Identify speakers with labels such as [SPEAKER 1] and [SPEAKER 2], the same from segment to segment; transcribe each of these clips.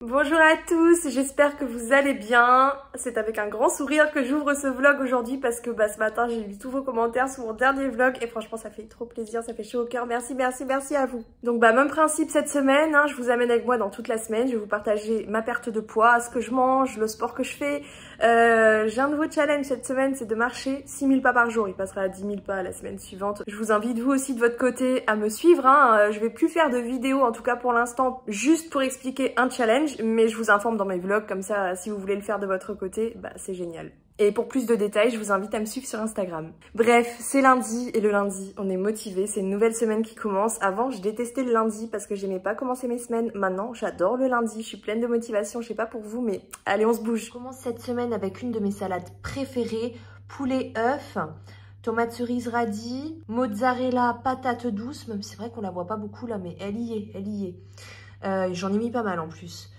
[SPEAKER 1] Bonjour à tous, j'espère que vous allez bien. C'est avec un grand sourire que j'ouvre ce vlog aujourd'hui parce que ce matin j'ai lu tous vos commentaires sur mon dernier vlog et franchement ça fait trop plaisir, ça fait chaud au cœur. Merci à vous. Donc même principe cette semaine, je vous amène avec moi dans toute la semaine. Je vais vous partager ma perte de poids, ce que je mange, le sport que je fais. J'ai un nouveau challenge cette semaine, c'est de marcher 6000 pas par jour. Il passera à 10 000 pas la semaine suivante. Je vous invite vous aussi de votre côté à me suivre. Je vais plus faire de vidéos, en tout cas pour l'instant, juste pour expliquer un challenge. Mais je vous informe dans mes vlogs, comme ça si vous voulez le faire de votre côté, c'est génial. Et pour plus de détails, je vous invite à me suivre sur Instagram. Bref, c'est lundi et le lundi, on est motivé, c'est une nouvelle semaine qui commence. Avant, je détestais le lundi parce que j'aimais pas commencer mes semaines. Maintenant, j'adore le lundi, je suis pleine de motivation, je sais pas pour vous, mais allez, on se bouge. Je commence cette semaine avec une de mes salades préférées, poulet œuf, tomates cerises radis, mozzarella patate douce, même c'est vrai qu'on la voit pas beaucoup là, mais elle y est. J'en ai mis pas mal en plus.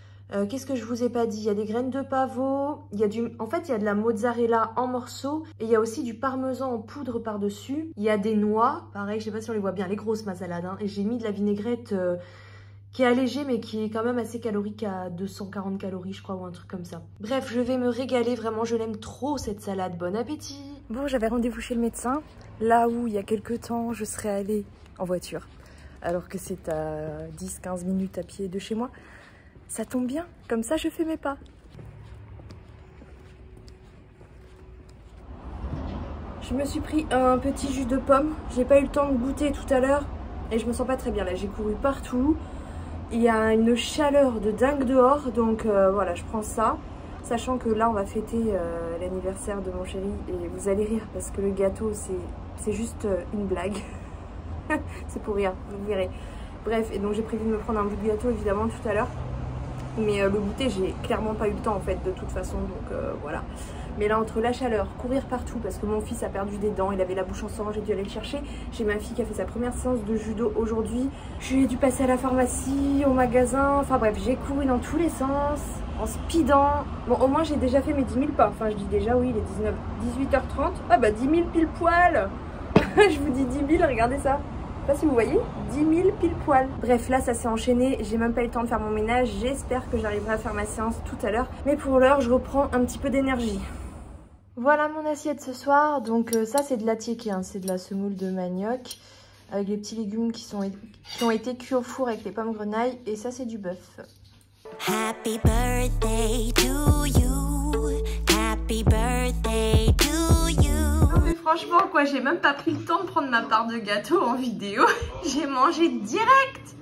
[SPEAKER 1] Qu'est-ce que je vous ai pas dit? Il y a des graines de pavot, il y a en fait il y a de la mozzarella en morceaux et il y a aussi du parmesan en poudre par-dessus. Il y a des noix, pareil, je sais pas si on les voit bien, les grosses ma salade, et j'ai mis de la vinaigrette qui est allégée mais qui est quand même assez calorique, à 240 calories je crois ou un truc comme ça. Bref, je vais me régaler, vraiment je l'aime trop cette salade, bon appétit. Bon, j'avais rendez-vous chez le médecin, là où il y a quelques temps je serais allée en voiture, alors que c'est à 10-15 minutes à pied de chez moi. Ça tombe bien, comme ça je fais mes pas. Je me suis pris un petit jus de pomme. J'ai pas eu le temps de goûter tout à l'heure et je me sens pas très bien là. J'ai couru partout. Il y a une chaleur de dingue dehors, donc voilà, je prends ça. Sachant que là on va fêter l'anniversaire de mon chéri et vous allez rire parce que le gâteau c'est juste une blague. C'est pour rire, vous verrez. Bref, et donc j'ai prévu de me prendre un bout de gâteau évidemment tout à l'heure. Mais le goûter, j'ai clairement pas eu le temps en fait de toute façon, donc voilà. Mais là, entre la chaleur, courir partout parce que mon fils a perdu des dents, il avait la bouche en sang, j'ai dû aller le chercher. J'ai ma fille qui a fait sa première séance de judo aujourd'hui. J'ai dû passer à la pharmacie, au magasin, enfin bref, j'ai couru dans tous les sens, en speedant. Bon, au moins j'ai déjà fait mes 10 000 pas, enfin je dis déjà oui, il est 18h30. Ah bah 10 000 pile poil. Je vous dis 10 000, regardez ça. Je sais pas si vous voyez, 10 000 pile poil. Bref, là ça s'est enchaîné, j'ai même pas eu le temps de faire mon ménage. J'espère que j'arriverai à faire ma séance tout à l'heure. Mais pour l'heure, je reprends un petit peu d'énergie. Voilà mon assiette ce soir. Donc ça c'est de la tiéké, c'est de la semoule de manioc. Avec les petits légumes qui ont été cuits au four avec les pommes grenailles. Et ça c'est du bœuf. Happy birthday to you. Happy birthday to you. Mais franchement quoi, j'ai même pas pris le temps de prendre ma part de gâteau en vidéo. J'ai mangé direct.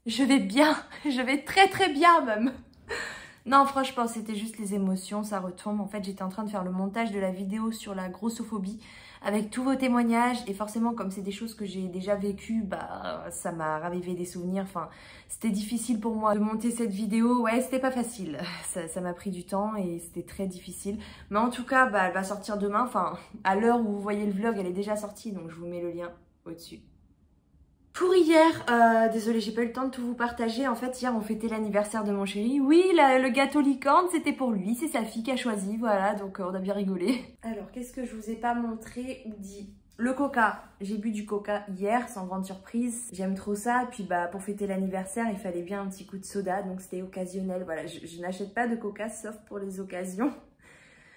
[SPEAKER 1] Je vais bien, je vais très bien même. Non franchement c'était juste les émotions, ça retombe. En fait j'étais en train de faire le montage de la vidéo sur la grossophobie avec tous vos témoignages et forcément comme c'est des choses que j'ai déjà vécues, ça m'a ravivé des souvenirs. Enfin c'était difficile pour moi de monter cette vidéo, ouais c'était pas facile, ça m'a pris du temps et c'était très difficile. Mais en tout cas elle va sortir demain, enfin à l'heure où vous voyez le vlog elle est déjà sortie donc je vous mets le lien au-dessus. Pour hier, désolée j'ai pas eu le temps de tout vous partager, en fait hier on fêtait l'anniversaire de mon chéri. Oui, le gâteau licorne c'était pour lui, c'est sa fille qui a choisi, voilà, donc on a bien rigolé. Alors qu'est-ce que je vous ai pas montré ou dit? Le coca, j'ai bu du coca hier sans grande surprise, j'aime trop ça, et puis pour fêter l'anniversaire il fallait bien un petit coup de soda, donc c'était occasionnel, voilà, je n'achète pas de coca sauf pour les occasions.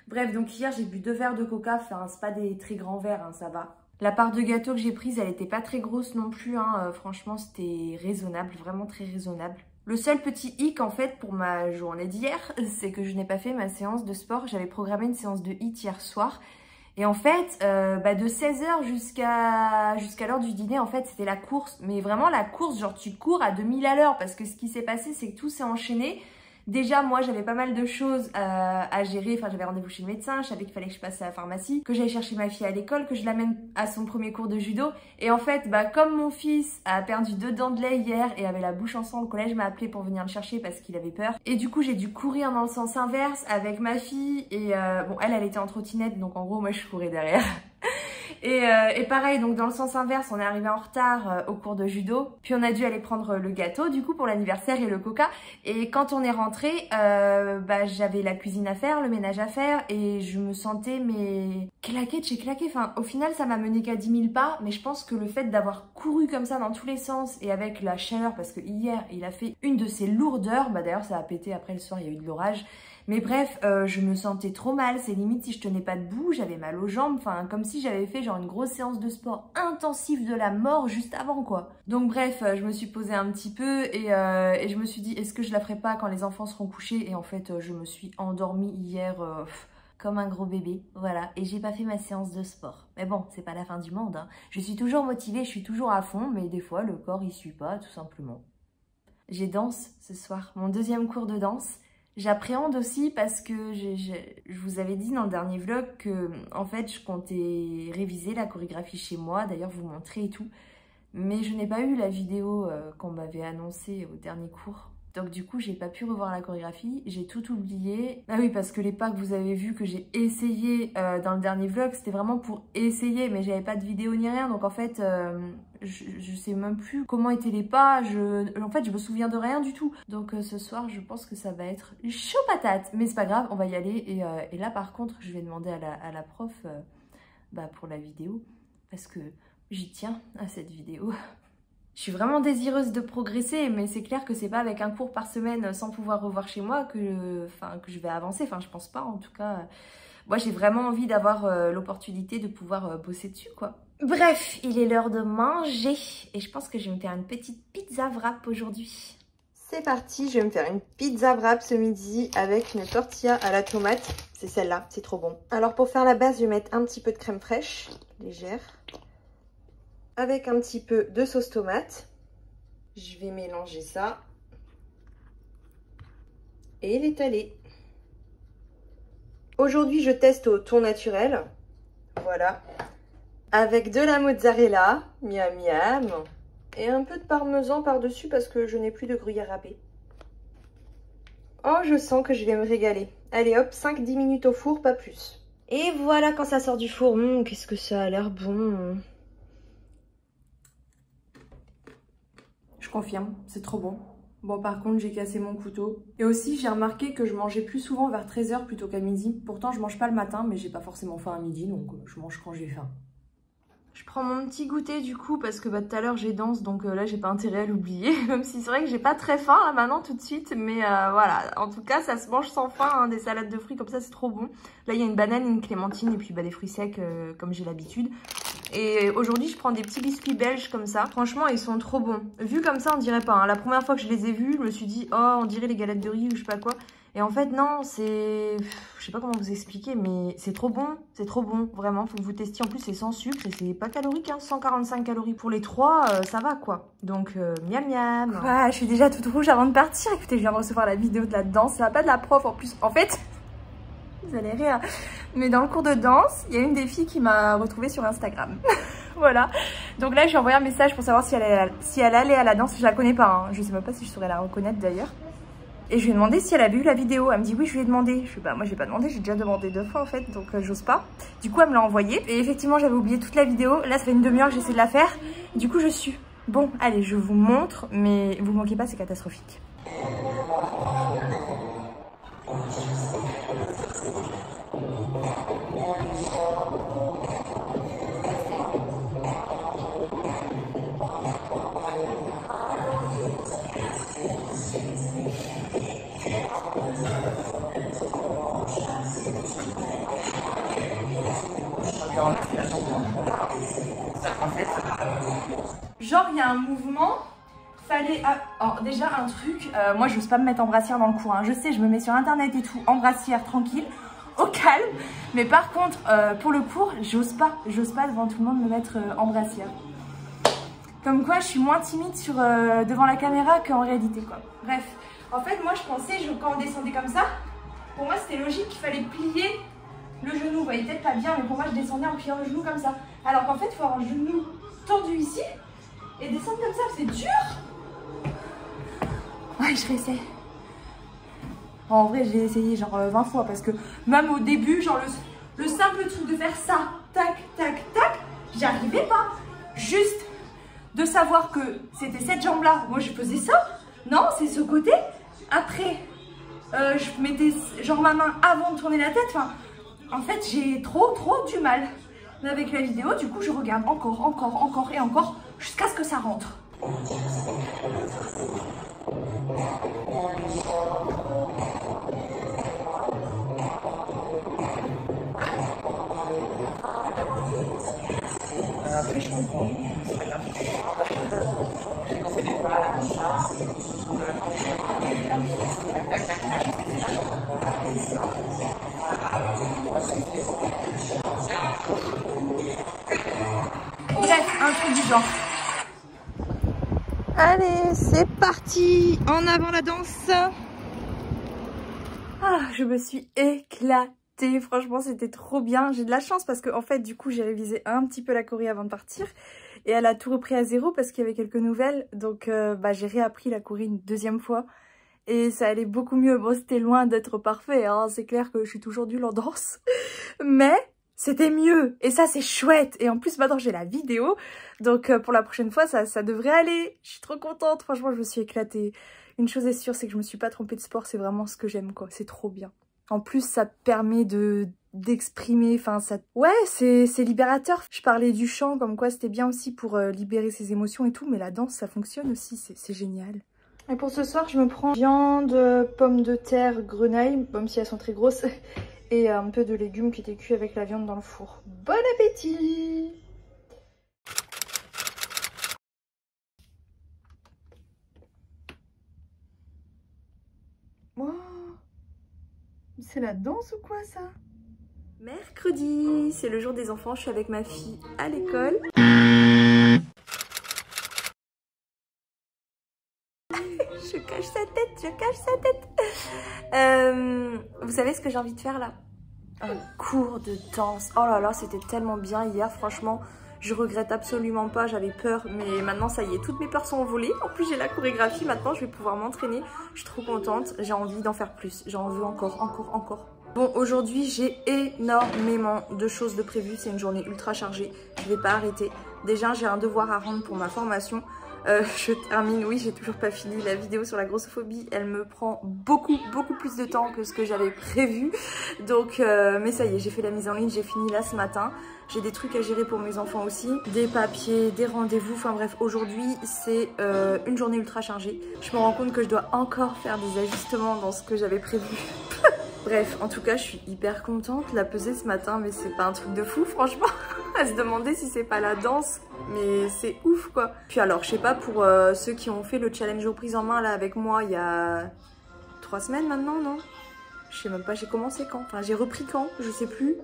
[SPEAKER 1] Bref, donc hier j'ai bu 2 verres de coca, enfin c'est pas des très grands verres, ça va. La part de gâteau que j'ai prise, elle était pas très grosse non plus, franchement c'était raisonnable, vraiment très raisonnable. Le seul petit hic en fait pour ma journée d'hier, c'est que je n'ai pas fait ma séance de sport. J'avais programmé une séance de HIIT hier soir Et en fait, de 16h jusqu'à l'heure du dîner, en fait, c'était la course. Mais vraiment la course, genre tu cours à 2000 à l'heure. Parce que ce qui s'est passé, c'est que tout s'est enchaîné. Déjà, moi, j'avais pas mal de choses à gérer. Enfin, j'avais rendez-vous chez le médecin. Je savais qu'il fallait que je passe à la pharmacie, que j'aille chercher ma fille à l'école, que je l'amène à son premier cours de judo. Et en fait, comme mon fils a perdu 2 dents de lait hier et avait la bouche en sang, le collège m'a appelé pour venir le chercher parce qu'il avait peur. Et du coup, j'ai dû courir dans le sens inverse avec ma fille. Et bon, elle était en trottinette, donc en gros, moi, je courais derrière. Et pareil, donc dans le sens inverse, on est arrivé en retard au cours de judo. Puis on a dû aller prendre le gâteau du coup pour l'anniversaire et le coca. Et quand on est rentré, j'avais la cuisine à faire, le ménage à faire. Et je me sentais claquée de chez claquée. Enfin, au final, ça m'a mené qu'à 10 000 pas. Mais je pense que le fait d'avoir couru comme ça dans tous les sens et avec la chaleur, parce que hier, il a fait une de ses lourdeurs. D'ailleurs, ça a pété après le soir, il y a eu de l'orage. Mais bref, je me sentais trop mal, c'est limite si je tenais pas debout, j'avais mal aux jambes, enfin comme si j'avais fait genre une grosse séance de sport intensive de la mort juste avant quoi. Donc bref, je me suis posée un petit peu et je me suis dit est-ce que je la ferai pas quand les enfants seront couchés? Et en fait je me suis endormie hier comme un gros bébé, voilà, et j'ai pas fait ma séance de sport. Mais bon, c'est pas la fin du monde, hein. Je suis toujours motivée, je suis toujours à fond, mais des fois le corps il suit pas tout simplement. J'ai danse ce soir, mon 2e cours de danse. J'appréhende aussi parce que je vous avais dit dans le dernier vlog que en fait je comptais réviser la chorégraphie chez moi, d'ailleurs vous montrer et tout. Mais je n'ai pas eu la vidéo qu'on m'avait annoncée au dernier cours. Donc du coup j'ai pas pu revoir la chorégraphie, j'ai tout oublié. Ah oui parce que les pas que vous avez vus que j'ai essayé dans le dernier vlog c'était vraiment pour essayer mais j'avais pas de vidéo ni rien donc en fait je sais même plus comment étaient les pas, en fait je me souviens de rien du tout. Donc ce soir je pense que ça va être chaud patate mais c'est pas grave on va y aller et là par contre je vais demander à la prof pour la vidéo parce que j'y tiens à cette vidéo. Je suis vraiment désireuse de progresser, mais c'est clair que c'est pas avec un cours par semaine sans pouvoir revoir chez moi que je vais avancer. Enfin, je pense pas, en tout cas. Moi, j'ai vraiment envie d'avoir l'opportunité de pouvoir bosser dessus, quoi. Bref, il est l'heure de manger et je pense que je vais me faire une petite pizza wrap aujourd'hui. C'est parti, je vais me faire une pizza wrap ce midi avec une tortilla à la tomate. C'est celle-là, c'est trop bon. Alors, pour faire la base, je vais mettre un petit peu de crème fraîche, légère. Avec un petit peu de sauce tomate. Je vais mélanger ça. Et l'étaler. Aujourd'hui, je teste au thon naturel. Voilà. Avec de la mozzarella. Miam miam. Et un peu de parmesan par-dessus parce que je n'ai plus de gruyère râpée. Oh, je sens que je vais me régaler. Allez hop, 5-10 minutes au four, pas plus. Et voilà quand ça sort du four. Qu'est-ce que ça a l'air bon. Je confirme, c'est trop bon. Bon, par contre, j'ai cassé mon couteau. Et aussi, j'ai remarqué que je mangeais plus souvent vers 13h plutôt qu'à midi. Pourtant, je mange pas le matin, mais j'ai pas forcément faim à midi, donc je mange quand j'ai faim. Je prends mon petit goûter du coup, parce que tout à l'heure j'ai danse, donc là, j'ai pas intérêt à l'oublier. Même si c'est vrai que j'ai pas très faim là maintenant tout de suite, mais voilà. En tout cas, ça se mange sans faim, hein, des salades de fruits comme ça, c'est trop bon. Là, il y a une banane, une clémentine et puis des fruits secs comme j'ai l'habitude. Et aujourd'hui, je prends des petits biscuits belges comme ça. Franchement, ils sont trop bons. Vu comme ça, on dirait pas. Hein. La première fois que je les ai vus, je me suis dit, oh, on dirait les galettes de riz ou je sais pas quoi. Et en fait, non, c'est... Je sais pas comment vous expliquer, mais c'est trop bon. C'est trop bon, vraiment. Faut que vous testiez. En plus, c'est sans sucre et c'est pas calorique. Hein. 145 calories pour les 3, ça va quoi. Donc, miam miam. Ah, je suis déjà toute rouge avant de partir. Écoutez, je viens de recevoir la vidéo de la danse. Ça va pas de la prof en plus. En fait... Vous allez rire. Mais dans le cours de danse, il y a une des filles qui m'a retrouvée sur Instagram. Voilà. Donc là, je lui ai envoyé un message pour savoir si elle allait à la danse. Je la connais pas. Hein. Je sais même pas si je saurais la reconnaître d'ailleurs. Et je lui ai demandé si elle avait vu la vidéo. Elle me dit oui, je lui ai demandé. Je suis moi j'ai pas demandé, j'ai déjà demandé 2 fois en fait, donc j'ose pas. Du coup, elle me l'a envoyé. Et effectivement, j'avais oublié toute la vidéo. Là, ça fait une demi-heure que j'essaie de la faire. Du coup, je suis. Bon, allez, je vous montre, mais vous manquez pas, c'est catastrophique. Genre il y a un mouvement, fallait... Alors déjà un truc, moi je n'ose pas me mettre en brassière dans le cours, hein. Je sais, je me mets sur internet et tout, en brassière, tranquille. au calme. Mais par contre, pour le cours, j'ose pas devant tout le monde me mettre en brassière. Comme quoi, je suis moins timide devant la caméra qu'en réalité, quoi. Bref, en fait, moi, je pensais, quand on descendait comme ça, pour moi, c'était logique qu'il fallait plier le genou. Vous voyez peut-être pas bien, mais pour moi, je descendais en pliant le genou comme ça. Alors qu'en fait, il faut avoir le genou tendu ici et descendre comme ça. C'est dur. Ouais, je réessaye. En vrai, j'ai essayé genre 20 fois parce que même au début, genre le simple truc de faire ça, tac, tac, tac, j'y arrivais pas. Juste de savoir que c'était cette jambe-là, moi je faisais ça. Non, c'est ce côté. Après, je mettais genre ma main avant de tourner la tête. Enfin, en fait, j'ai trop du mal. Mais avec la vidéo, du coup, je regarde encore et encore jusqu'à ce que ça rentre. Après, je comprends. C'est pas grave. Bref, un truc du genre. Allez, c'est parti. En avant la danse. Ah, je me suis éclatée. Franchement, c'était trop bien. J'ai de la chance parce que, en fait, du coup, j'ai révisé un petit peu la choré avant de partir. Et elle a tout repris à zéro parce qu'il y avait quelques nouvelles. Donc, j'ai réappris la choré une deuxième fois. Et ça allait beaucoup mieux. Bon, c'était loin d'être parfait, hein. C'est clair que je suis toujours nulle en danse. Mais c'était mieux. Et ça, c'est chouette. Et en plus, maintenant, j'ai la vidéo. Donc, pour la prochaine fois, ça devrait aller. Je suis trop contente. Franchement, je me suis éclatée. Une chose est sûre, c'est que je me suis pas trompée de sport. C'est vraiment ce que j'aime, quoi. C'est trop bien. En plus, ça permet d'exprimer, enfin ça... Ouais, c'est libérateur. Je parlais du chant, comme quoi c'était bien aussi pour libérer ses émotions et tout, mais la danse, ça fonctionne aussi, c'est génial. Et pour ce soir, je me prends viande, pommes de terre, grenaille, même si elles sont très grosses, et un peu de légumes qui étaient cuits avec la viande dans le four. Bon appétit! Wow. C'est la danse ou quoi ça? Mercredi, c'est le jour des enfants, je suis avec ma fille à l'école. Je cache sa tête. Vous savez ce que j'ai envie de faire là? Un cours de danse. Oh là là, c'était tellement bien hier, franchement. Je regrette absolument pas, j'avais peur, mais maintenant ça y est, toutes mes peurs sont envolées. En plus j'ai la chorégraphie, maintenant je vais pouvoir m'entraîner. Je suis trop contente, j'ai envie d'en faire plus. J'en veux encore. Bon, aujourd'hui j'ai énormément de choses de prévues, c'est une journée ultra chargée. Je vais pas arrêter. Déjà j'ai un devoir à rendre pour ma formation. Je termine, oui j'ai toujours pas fini la vidéo sur la grossophobie, elle me prend beaucoup plus de temps que ce que j'avais prévu. Donc mais ça y est, j'ai fait la mise en ligne, j'ai fini là ce matin. J'ai des trucs à gérer pour mes enfants aussi, des papiers, des rendez-vous, enfin bref, aujourd'hui c'est une journée ultra chargée. Je me rends compte que je dois encore faire des ajustements dans ce que j'avais prévu. Bref, en tout cas, je suis hyper contente. La pesée ce matin, mais c'est pas un truc de fou, franchement. À se demander si c'est pas la danse, mais c'est ouf, quoi. Puis alors, je sais pas, pour ceux qui ont fait le challenge aux prises en main, là, avec moi, il y a 3 semaines maintenant, non? Je sais même pas, j'ai commencé quand? Enfin, j'ai repris quand? Je sais plus.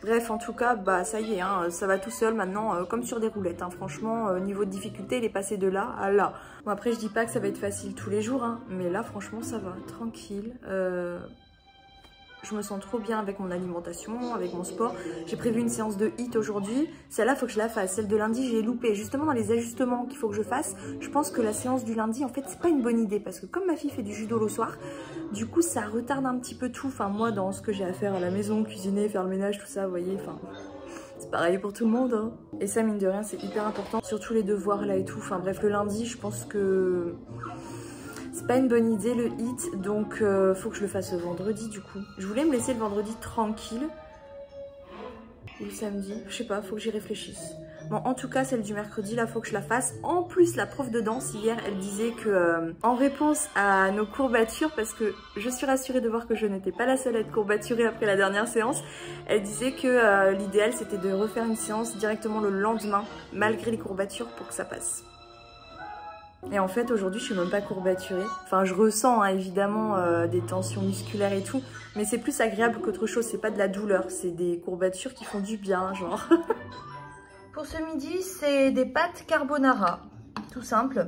[SPEAKER 1] Bref, en tout cas, bah ça y est, hein, ça va tout seul maintenant, comme sur des roulettes. Hein. Franchement, niveau de difficulté, il est passé de là à là. Bon, après, je dis pas que ça va être facile tous les jours, hein, mais là, franchement, ça va, tranquille. Je me sens trop bien avec mon alimentation, avec mon sport. J'ai prévu une séance de HIIT aujourd'hui. Celle-là, il faut que je la fasse. Celle de lundi, j'ai loupé. Justement, dans les ajustements qu'il faut que je fasse, je pense que la séance du lundi, en fait, c'est pas une bonne idée. Parce que comme ma fille fait du judo le soir, du coup, ça retarde un petit peu tout. Enfin, moi, dans ce que j'ai à faire à la maison, cuisiner, faire le ménage, tout ça, vous voyez, enfin... C'est pareil pour tout le monde, hein. Et ça, mine de rien, c'est hyper important. Surtout les devoirs là et tout. Enfin, bref, le lundi, je pense que... c'est pas une bonne idée le HIIT, donc faut que je le fasse le vendredi du coup. Je voulais me laisser le vendredi tranquille. Ou le samedi, je sais pas, faut que j'y réfléchisse. Bon, en tout cas, celle du mercredi, là, faut que je la fasse. En plus, la prof de danse, hier, elle disait que, en réponse à nos courbatures, parce que je suis rassurée de voir que je n'étais pas la seule à être courbaturée après la dernière séance, elle disait que l'idéal, c'était de refaire une séance directement le lendemain, malgré les courbatures, pour que ça passe. Et en fait aujourd'hui je suis même pas courbaturée. Enfin je ressens hein, évidemment des tensions musculaires et tout. Mais c'est plus agréable qu'autre chose, c'est pas de la douleur. C'est des courbatures qui font du bien genre. Pour ce midi c'est des pâtes carbonara. Tout simple.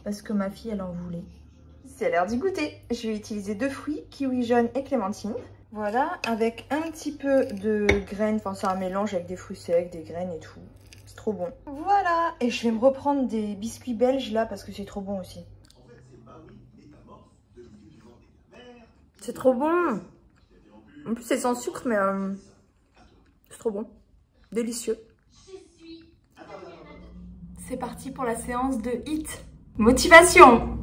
[SPEAKER 1] Parce que ma fille elle en voulait. C'est l'heure d'y goûter. Je vais utiliser 2 fruits, kiwi jaune et clémentine. Voilà, avec un petit peu de graines. Enfin c'est un mélange avec des fruits secs, des graines et tout. C'est trop bon. Voilà, et je vais me reprendre des biscuits belges là parce que c'est trop bon aussi. C'est trop bon. En plus c'est sans sucre mais c'est trop bon. Délicieux. C'est parti pour la séance de HIIT. Motivation.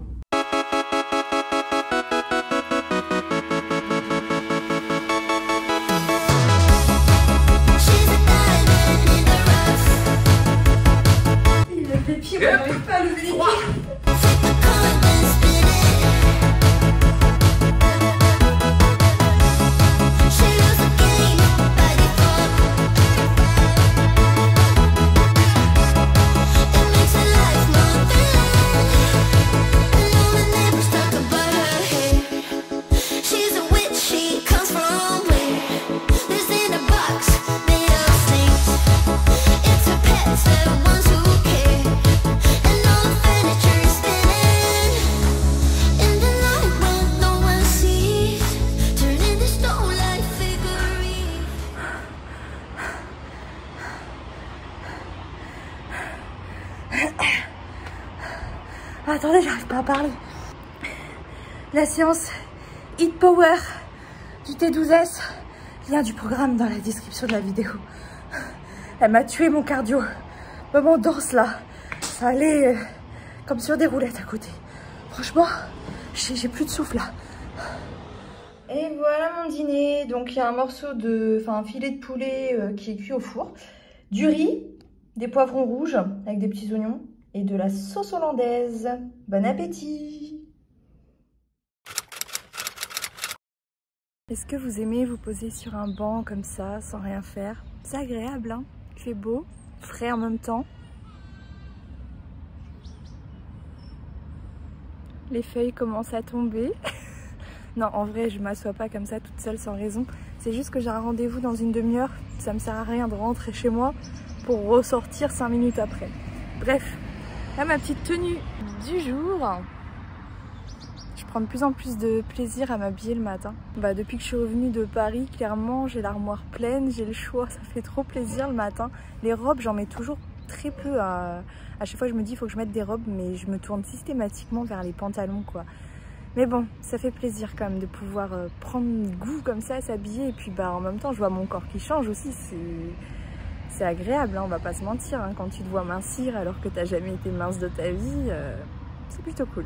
[SPEAKER 1] Il fait pire, on n'arrive pas à lever les pieds. Attendez, j'arrive pas à parler. La séance HIIT Power du T12S, lien du programme dans la description de la vidéo. Elle m'a tué mon cardio. Moment danse là, ça allait comme sur des roulettes à côté. Franchement, j'ai plus de souffle là. Et voilà mon dîner. Donc il y a un morceau de, un filet de poulet qui est cuit au four, du riz, des poivrons rouges avec des petits oignons et de la sauce hollandaise. Bon appétit! Est-ce que vous aimez vous poser sur un banc comme ça, sans rien faire? C'est agréable, hein? Il fait beau, frais en même temps. Les feuilles commencent à tomber. Non, en vrai, je m'assois pas comme ça toute seule sans raison. C'est juste que j'ai un rendez-vous dans une demi-heure. Ça me sert à rien de rentrer chez moi pour ressortir 5 minutes après. Bref, là ma petite tenue du jour. Je prends de plus en plus de plaisir à m'habiller le matin. Depuis que je suis revenue de Paris, clairement, j'ai l'armoire pleine, j'ai le choix, ça fait trop plaisir le matin. Les robes, j'en mets toujours très peu. À chaque fois, je me dis, il faut que je mette des robes, mais je me tourne systématiquement vers les pantalons, quoi. Mais bon, ça fait plaisir quand même de pouvoir prendre goût comme ça à s'habiller. Et puis en même temps, je vois mon corps qui change aussi. C'est agréable, hein, on va pas se mentir. Hein, quand tu te vois mincir alors que t'as jamais été mince de ta vie, c'est plutôt cool.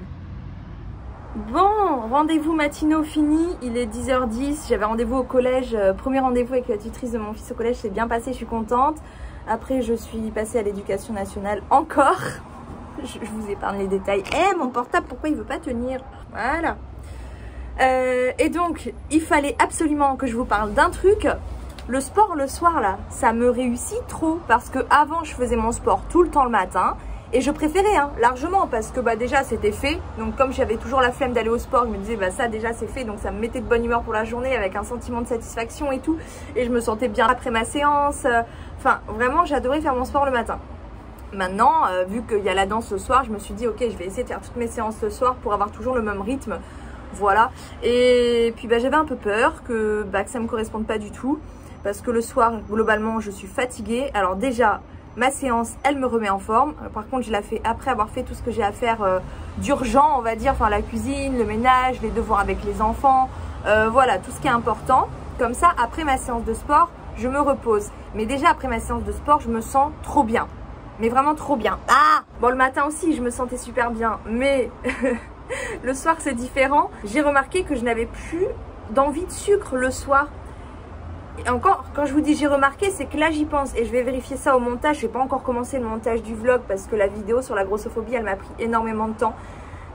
[SPEAKER 1] Bon, rendez-vous matinaux fini, il est 10h10, j'avais rendez-vous au collège, premier rendez-vous avec la tutrice de mon fils au collège, c'est bien passé, je suis contente. Après je suis passée à l'éducation nationale encore, je vous épargne les détails. Mon portable, pourquoi il veut pas tenir? Voilà. Et donc, il fallait absolument que je vous parle d'un truc. Le sport le soir là, ça me réussit trop parce que avant je faisais mon sport tout le temps le matin. Et je préférais largement parce que déjà c'était fait. Donc comme j'avais toujours la flemme d'aller au sport, je me disais ça déjà c'est fait. Donc ça me mettait de bonne humeur pour la journée avec un sentiment de satisfaction et tout. Et je me sentais bien après ma séance. Enfin vraiment j'adorais faire mon sport le matin. Maintenant vu qu'il y a la danse ce soir, je me suis dit ok je vais essayer de faire toutes mes séances ce soir pour avoir toujours le même rythme. Voilà. Et puis j'avais un peu peur que ça me corresponde pas du tout. Parce que le soir globalement je suis fatiguée. Alors déjà... ma séance, elle me remet en forme. Par contre, je la fais après avoir fait tout ce que j'ai à faire d'urgent, on va dire. Enfin, la cuisine, le ménage, les devoirs avec les enfants. Voilà, tout ce qui est important. Comme ça, après ma séance de sport, je me repose. Mais déjà, après ma séance de sport, je me sens trop bien. Mais vraiment trop bien. Bon, le matin aussi, je me sentais super bien. Mais le soir, c'est différent. J'ai remarqué que je n'avais plus d'envie de sucre le soir. Et encore, quand je vous dis j'ai remarqué, c'est que là j'y pense et je vais vérifier ça au montage. Je vais pas encore commencer le montage du vlog parce que la vidéo sur la grossophobie, elle m'a pris énormément de temps.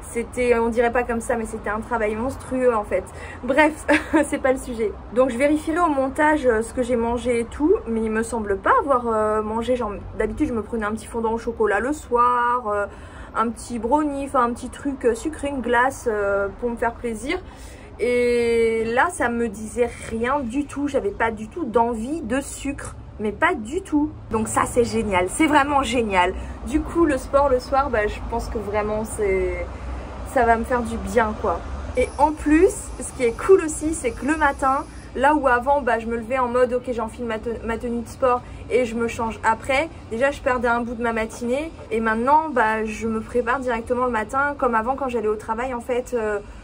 [SPEAKER 1] C'était, on dirait pas comme ça, mais c'était un travail monstrueux en fait. Bref, c'est pas le sujet. Donc je vérifierai au montage ce que j'ai mangé et tout, mais il me semble pas avoir mangé. Genre d'habitude, je me prenais un petit fondant au chocolat le soir, un petit brownie, enfin un petit truc sucré, une glace pour me faire plaisir. Et là ça me disait rien du tout, j'avais pas du tout d'envie de sucre, mais pas du tout. Donc ça c'est génial, c'est vraiment génial. Du coup le sport le soir, bah, je pense que vraiment ça va me faire du bien quoi. Et en plus, ce qui est cool aussi, c'est que le matin, là où avant bah, je me levais en mode ok j'enfile ma tenue de sport et je me change après, déjà je perdais un bout de ma matinée et maintenant bah, je me prépare directement le matin comme avant quand j'allais au travail en fait.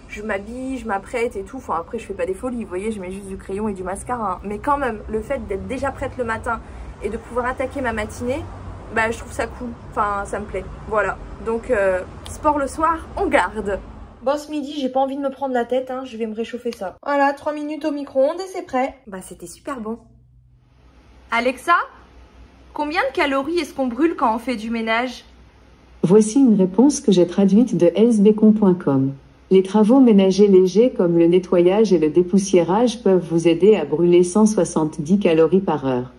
[SPEAKER 1] Je m'habille, je m'apprête et tout. Enfin après je fais pas des folies, vous voyez, je mets juste du crayon et du mascara. Hein. Mais quand même, le fait d'être déjà prête le matin et de pouvoir attaquer ma matinée, bah je trouve ça cool. Enfin ça me plaît. Voilà. Donc sport le soir, on garde. Bon ce midi, j'ai pas envie de me prendre la tête, hein. Je vais me réchauffer ça. Voilà, 3 minutes au micro-ondes et c'est prêt. Bah c'était super bon. Alexa, combien de calories est-ce qu'on brûle quand on fait du ménage?
[SPEAKER 2] Voici une réponse que j'ai traduite de elsbecon.com. Les travaux ménagers légers comme le nettoyage et le dépoussiérage peuvent vous aider à brûler 170 calories par heure.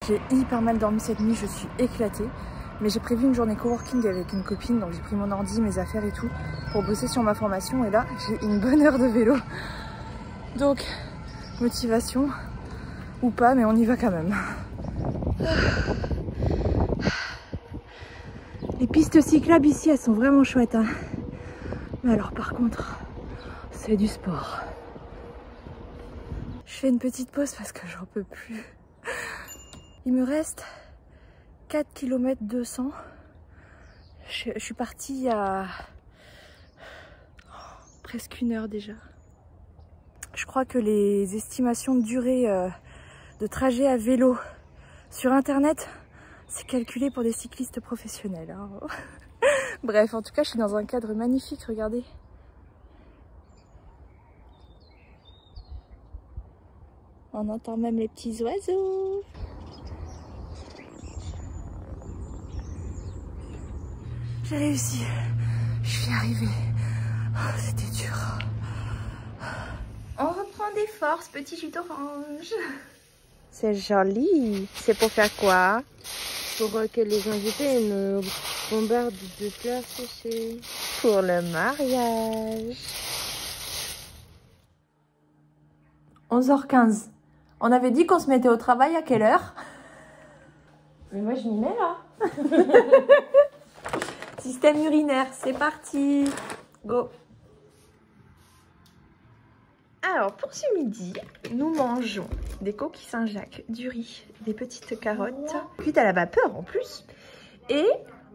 [SPEAKER 1] J'ai hyper mal dormi cette nuit, je suis éclatée. Mais j'ai prévu une journée coworking avec une copine, donc j'ai pris mon ordi, mes affaires et tout pour bosser sur ma formation. Et là, j'ai une bonne heure de vélo. Donc, motivation ou pas, mais on y va quand même. Les pistes cyclables ici, elles sont vraiment chouettes. Hein. Mais alors par contre, c'est du sport. Je fais une petite pause parce que j'en peux plus. Il me reste 4 km 200. Je suis partie il y a presque 1 heure déjà. Je crois que les estimations de durée de trajet à vélo sur internet, c'est calculé pour des cyclistes professionnels. Hein. Bref, en tout cas, je suis dans un cadre magnifique, regardez. On entend même les petits oiseaux. J'ai réussi, je suis arrivée. Oh, c'était dur. On reprend des forces, petit jus d'orange. C'est joli. C'est pour faire quoi?
[SPEAKER 3] Pour que les invités me bombardent de fleurs séchées.
[SPEAKER 1] Pour le mariage. 11h15. On avait dit qu'on se mettait au travail à quelle heure?
[SPEAKER 3] Mais moi je m'y mets là.
[SPEAKER 1] système urinaire. C'est parti. Go. Alors, pour ce midi, nous mangeons des coquilles Saint-Jacques, du riz, des petites carottes, cuites à la vapeur en plus, et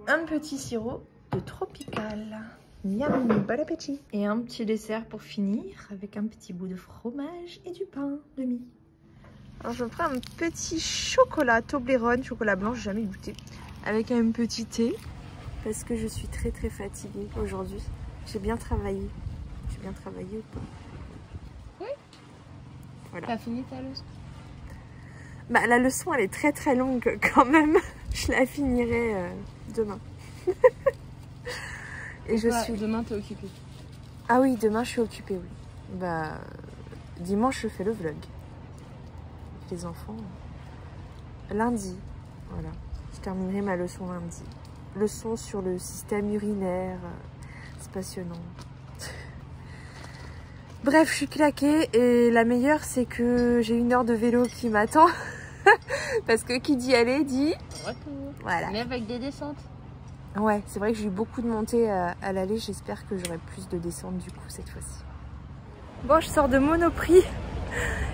[SPEAKER 1] un petit sirop de tropical. Miam, bon appétit. Et un petit dessert pour finir, avec un petit bout de fromage et du pain de mie. Alors, je me ferai un petit chocolat Toblerone, chocolat blanc, j'ai jamais goûté, avec un petit thé, parce que je suis très fatiguée aujourd'hui. J'ai bien travaillé. J'ai bien travaillé ou pas? Voilà.
[SPEAKER 3] T'as fini ta leçon?
[SPEAKER 1] Bah, la leçon elle est très longue quand même. Je la finirai demain. Et je suis...
[SPEAKER 3] Demain t'es occupée?
[SPEAKER 1] Ah oui, demain je suis occupée, oui. Bah, dimanche je fais le vlog. Les enfants. Lundi, voilà. Je terminerai ma leçon lundi. Leçon sur le système urinaire. C'est passionnant. Bref, je suis claquée et la meilleure c'est que j'ai 1 heure de vélo qui m'attend. Parce que qui dit aller dit
[SPEAKER 3] retour.
[SPEAKER 1] Voilà.
[SPEAKER 3] Mais avec des descentes.
[SPEAKER 1] Ouais, c'est vrai que j'ai eu beaucoup de montées à l'aller. J'espère que j'aurai plus de descentes du coup cette fois-ci. Bon, je sors de Monoprix.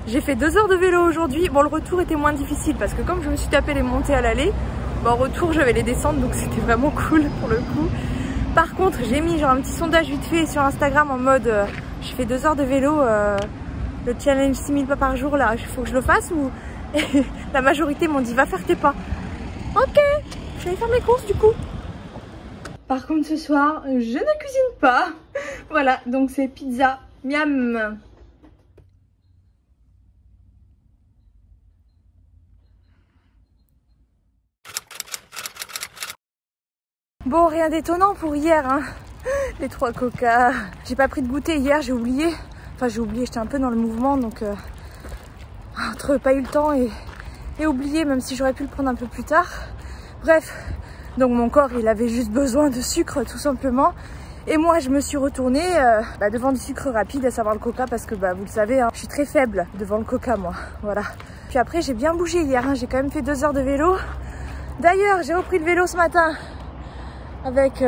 [SPEAKER 1] J'ai fait 2 heures de vélo aujourd'hui. Bon, le retour était moins difficile parce que comme je me suis tapé les montées à l'aller, bon, en retour j'avais les descentes donc c'était vraiment cool pour le coup. Par contre, j'ai mis genre un petit sondage vite fait sur Instagram en mode je fais 2 heures de vélo, le challenge 6000 pas par jour là, il faut que je le fasse ou... Et la majorité m'ont dit va faire tes pas. Ok, je vais aller faire mes courses du coup. Par contre ce soir, je ne cuisine pas. Voilà, donc c'est pizza, miam. Bon, rien d'étonnant pour hier, hein. Les 3 coca. J'ai pas pris de goûter hier, j'ai oublié. Enfin, j'ai oublié, j'étais un peu dans le mouvement, donc entre pas eu le temps et oublié, même si j'aurais pu le prendre un peu plus tard. Bref, donc mon corps, il avait juste besoin de sucre, tout simplement. Et moi, je me suis retournée devant du sucre rapide, à savoir le coca, parce que vous le savez, hein, je suis très faible devant le coca, moi. Voilà. Puis après, j'ai bien bougé hier, hein, j'ai quand même fait 2 heures de vélo. D'ailleurs, j'ai repris le vélo ce matin avec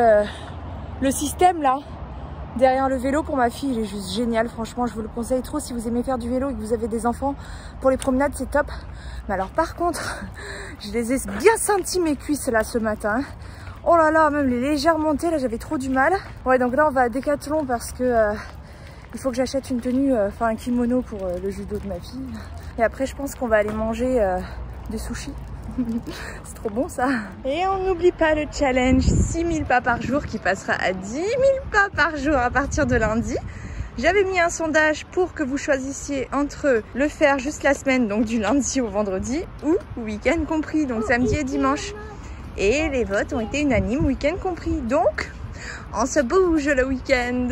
[SPEAKER 1] le système là derrière le vélo pour ma fille. Il est juste génial, franchement je vous le conseille trop si vous aimez faire du vélo et que vous avez des enfants. Pour les promenades c'est top. Mais alors par contre je les ai bien senti mes cuisses là ce matin. Oh là là, même les légères montées là j'avais trop du mal. Ouais, donc là on va à Decathlon parce que il faut que j'achète une tenue, enfin un kimono pour le judo de ma fille. Et après je pense qu'on va aller manger des sushis. C'est trop bon ça. Et on n'oublie pas le challenge 6000 pas par jour qui passera à 10 000 pas par jour à partir de lundi. J'avais mis un sondage pour que vous choisissiez entre le faire juste la semaine, donc du lundi au vendredi, ou week-end compris, donc samedi et dimanche. Et les votes ont été unanimes, week-end compris. Donc, on se bouge le week-end.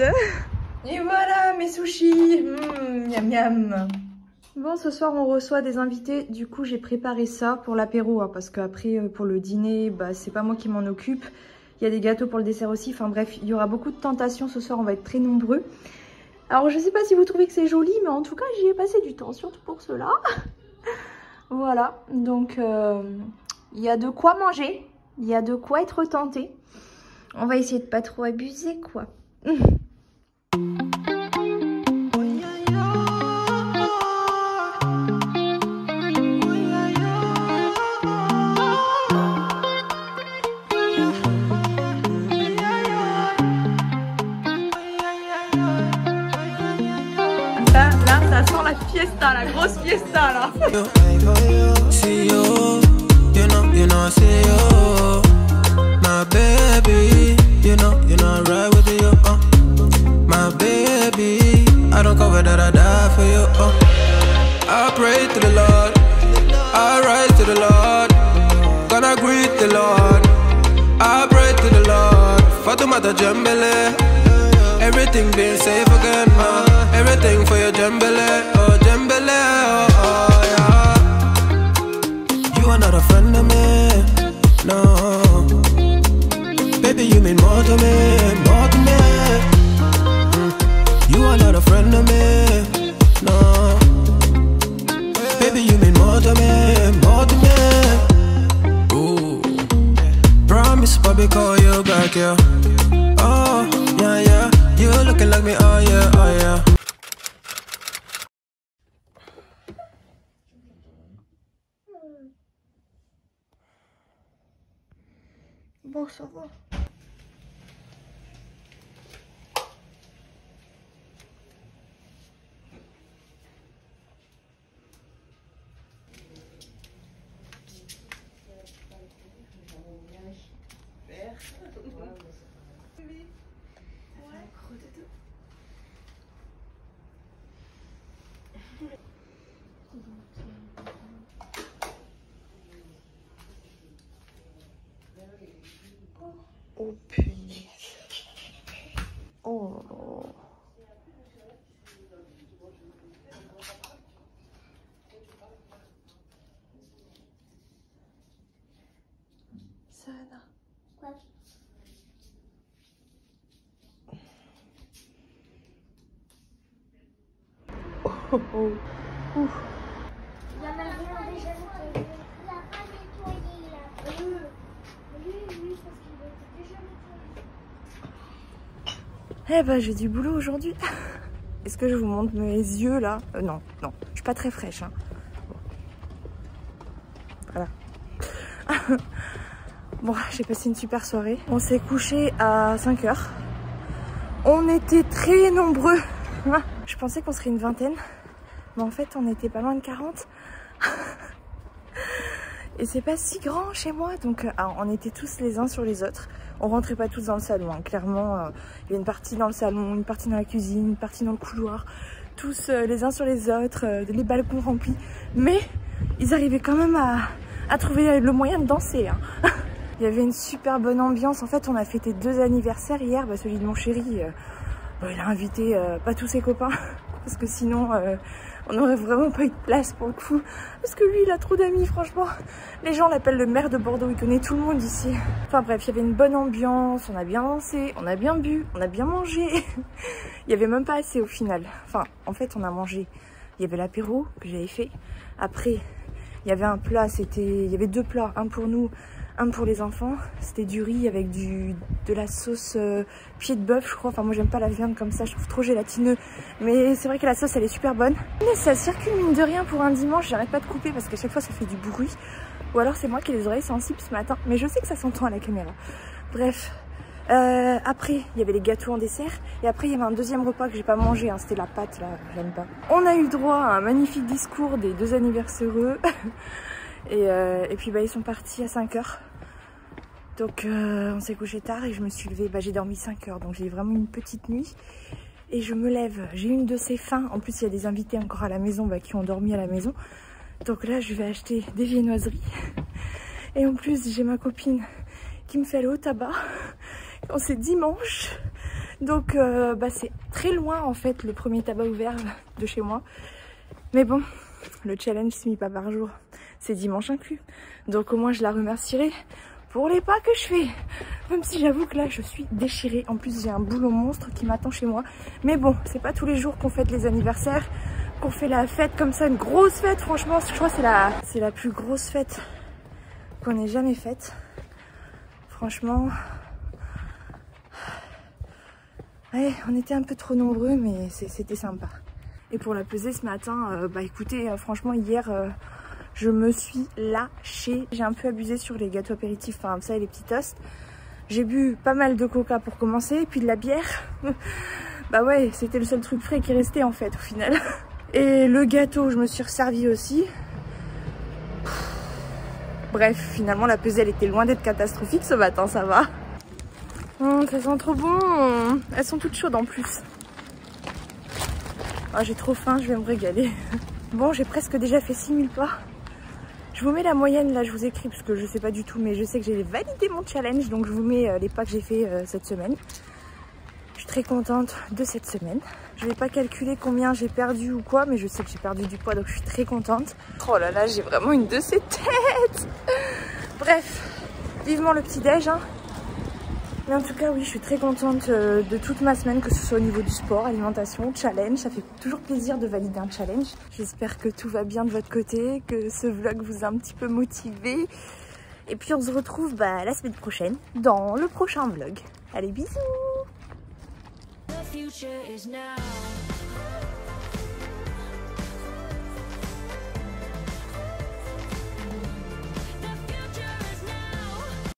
[SPEAKER 1] Et voilà mes sushis. Miam miam. Bon, ce soir on reçoit des invités, du coup j'ai préparé ça pour l'apéro, hein, parce qu'après pour le dîner, c'est pas moi qui m'en occupe. Il y a des gâteaux pour le dessert aussi, enfin bref, il y aura beaucoup de tentations ce soir, on va être très nombreux. Alors je sais pas si vous trouvez que c'est joli, mais en tout cas j'y ai passé du temps, surtout pour cela. Voilà, donc il y a de quoi manger, il y a de quoi être tenté. On va essayer de pas trop abuser quoi. Ça sent la fiesta, la grosse fiesta là.
[SPEAKER 4] My baby, you know right with you, my baby, I don't cover that, I die for you, I pray to the Lord, I rise to the Lord, gonna greet the Lord, I pray to the Lord, Fatumata Jambele, everything being safe again, everything for your Jambele, oh Jambele, oh yeah. You are not a friend of me, no. Baby, you mean more to me, more to me. You are not a friend of me, no. Baby, you mean more to me, more to me. Ooh. Promise, Bobby, call you back, yeah. like me, oh yeah, oh yeah.
[SPEAKER 1] Bon, ça va. Oh punaise. Oh là là. Sana.
[SPEAKER 5] Quoi?
[SPEAKER 1] Oh oh. Ouf.
[SPEAKER 5] Il y en a rien déjà nettoyé. Il n'a pas nettoyé là. Oui, parce qu'il était déjà nettoyé.
[SPEAKER 1] Eh ben j'ai du boulot aujourd'hui. Est-ce que je vous montre mes yeux là? Non, non, je suis pas très fraîche. Hein. Bon. Voilà. Bon, j'ai passé une super soirée. On s'est couché à 5 h. On était très nombreux. Je pensais qu'on serait une vingtaine. Mais en fait, on était pas loin de 40. Et c'est pas si grand chez moi. Donc, on était tous les uns sur les autres. On rentrait pas tous dans le salon. Hein. Clairement, il y a une partie dans le salon, une partie dans la cuisine, une partie dans le couloir. Tous les uns sur les autres, les balcons remplis. Mais ils arrivaient quand même à trouver le moyen de danser. Hein. Il y avait une super bonne ambiance. En fait, on a fêté 2 anniversaires hier. Bah, celui de mon chéri, il a invité pas tous ses copains. Parce que sinon, on n'aurait vraiment pas eu de place pour le coup. Parce que lui, il a trop d'amis, franchement. Les gens l'appellent le maire de Bordeaux. Il connaît tout le monde ici. Enfin bref, il y avait une bonne ambiance. On a bien dansé, on a bien bu, on a bien mangé. Il y avait même pas assez au final. Enfin, en fait, on a mangé. Il y avait l'apéro que j'avais fait. Après, il y avait un plat. Il y avait 2 plats. Un pour nous, un pour les enfants. C'était du riz avec de la sauce pied de bœuf, je crois. Enfin, moi, j'aime pas la viande comme ça. Je trouve trop gélatineux. Mais c'est vrai que la sauce, elle est super bonne. Mais ça circule mine de rien pour un dimanche. J'arrête pas de couper parce qu'à chaque fois, ça fait du bruit. Ou alors, c'est moi qui ai les oreilles sensibles ce matin. Mais je sais que ça s'entend à la caméra. Bref. Après, il y avait les gâteaux en dessert. Et après, il y avait un deuxième repas que j'ai pas mangé. Hein. C'était la pâte, là. J'aime pas. On a eu droit à un magnifique discours des 2 anniversaires. Et puis, bah, ils sont partis à 5 h. Donc on s'est couché tard et je me suis levée, j'ai dormi 5 h, donc j'ai vraiment une petite nuit. Et je me lève, j'ai une de ces fins, en plus il y a des invités encore à la maison qui ont dormi à la maison. Donc là je vais acheter des viennoiseries. Et en plus j'ai ma copine qui me fait aller au tabac, quand c'est dimanche. Donc c'est très loin en fait le premier tabac ouvert de chez moi. Mais bon, le challenge 6 000 pas par jour, c'est dimanche inclus. Donc au moins je la remercierai pour les pas que je fais. Même si j'avoue que là je suis déchirée. En plus j'ai un boulot monstre qui m'attend chez moi. Mais bon, c'est pas tous les jours qu'on fête les anniversaires, qu'on fait la fête comme ça, une grosse fête. Franchement, je crois que c'est la plus grosse fête qu'on ait jamais faite. Franchement. Ouais, on était un peu trop nombreux, mais c'était sympa. Et pour la pesée ce matin, écoutez, franchement hier... je me suis lâchée. J'ai un peu abusé sur les gâteaux apéritifs, enfin ça et les petits toasts. J'ai bu pas mal de coca pour commencer, et puis de la bière. Bah ouais, c'était le seul truc frais qui restait en fait au final. Et le gâteau, je me suis resservie aussi. Bref, finalement la pesée elle était loin d'être catastrophique ce matin, ça va. Ça sent trop bon. Elles sont toutes chaudes en plus. Oh, j'ai trop faim, je vais me régaler. Bon, j'ai presque déjà fait 6 000 pas. Je vous mets la moyenne là, je vous écris parce que je sais pas du tout, mais je sais que j'ai validé mon challenge, donc je vous mets les pas que j'ai fait cette semaine. Je suis très contente de cette semaine. Je vais pas calculer combien j'ai perdu ou quoi, mais je sais que j'ai perdu du poids, donc je suis très contente. Oh là là, j'ai vraiment une de ces têtes. Bref, vivement le petit déj, hein. Mais en tout cas, oui, je suis très contente de toute ma semaine, que ce soit au niveau du sport, alimentation, challenge. Ça fait toujours plaisir de valider un challenge. J'espère que tout va bien de votre côté, que ce vlog vous a un petit peu motivé. Et puis on se retrouve la semaine prochaine dans le prochain vlog. Allez, bisous!
[SPEAKER 6] future is now.